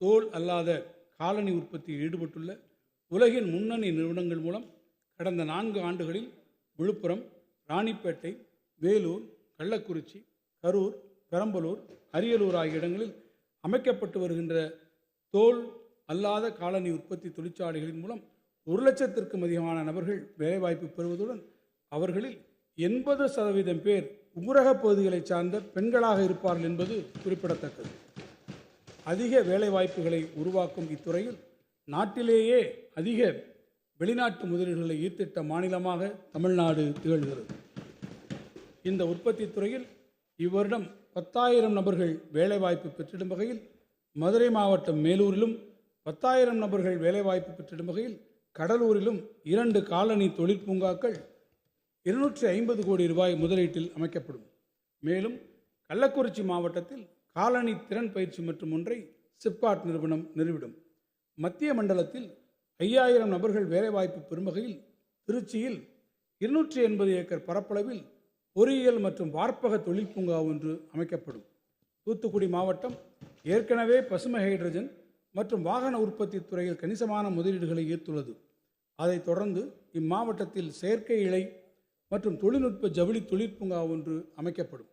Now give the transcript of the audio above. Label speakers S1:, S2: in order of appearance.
S1: தோல் அல்லாத காலணி உற்பத்தியில் ஈடுபட்டுள்ள உலகின் முன்னணி நிறுவனங்கள் மூலம் கடந்த 4 ஆண்டுகளில் விழுப்புரம், ராணிப்பேட்டை, வேலூர், கள்ளக்குறிச்சி, கரூர், பெரம்பலூர், அரியலூர் ஆகிய இடங்களில் அமைக்கப்பட்டு வருகின்ற தோல் அல்லாத காலணி உற்பத்தி தொழிற்சாலைகளின் மூலம் 1 லட்சத்திற்கும் அதிகமான நபர்கள் வேலைவாய்ப்பு பெறுவதுடன் அவர்களில் 80% பேர் ஊரக பகுதிகளை சார்ந்த பெண்களாக இருப்பார்கள் என்பது குறிப்பிடத்தக்கது. அதிக வேலைவாய்ப்புகளை உருவாக்கும் இத்துறையில் நாட்டிலேயே அதிக வெளிநாட்டு முதலீடுகளை ஈர்த்திட்ட மாநிலமாக தமிழ்நாடு திகழ்கிறது. இந்த உற்பத்தி துறையில் இவ்வருடம் 10,000 நபர்கள் வேலைவாய்ப்பு பெற்றிடும் வகையில் மதுரை மாவட்டம் மேலூரிலும் 10,000 நபர்கள் வேலைவாய்ப்பு பெற்றிடும் வகையில் கடலூரிலும் 2 காலணி தொழிற்பூங்காக்கள் 250 கோடி ரூபாய் முதலீட்டில் அமைக்கப்படும். மேலும் கள்ளக்குறிச்சி மாவட்டத்தில் காலணி திறன் பயிற்சி மற்றும் ஒன்றை சிப்காட் நிறுவனம் நிறுவிடும். மத்திய மண்டலத்தில் 5,000 நபர்கள் வேலைவாய்ப்பு பெறும் வகையில் திருச்சியில் 280 ஏக்கர் பரப்பளவில் பொறியியல் மற்றும் வார்ப்பக தொழிற்பூங்கா ஒன்று அமைக்கப்படும். தூத்துக்குடி மாவட்டம் ஏற்கனவே பசுமை ஹைட்ரஜன் மற்றும் வாகன உற்பத்தி துறையில் கணிசமான முதலீடுகளை ஈர்த்துள்ளது. அதைத் தொடர்ந்து இம்மாவட்டத்தில் செயற்கை இழை மற்றும் தொழில்நுட்ப ஜவுளி தொழிற்பூங்கா ஒன்று அமைக்கப்படும்.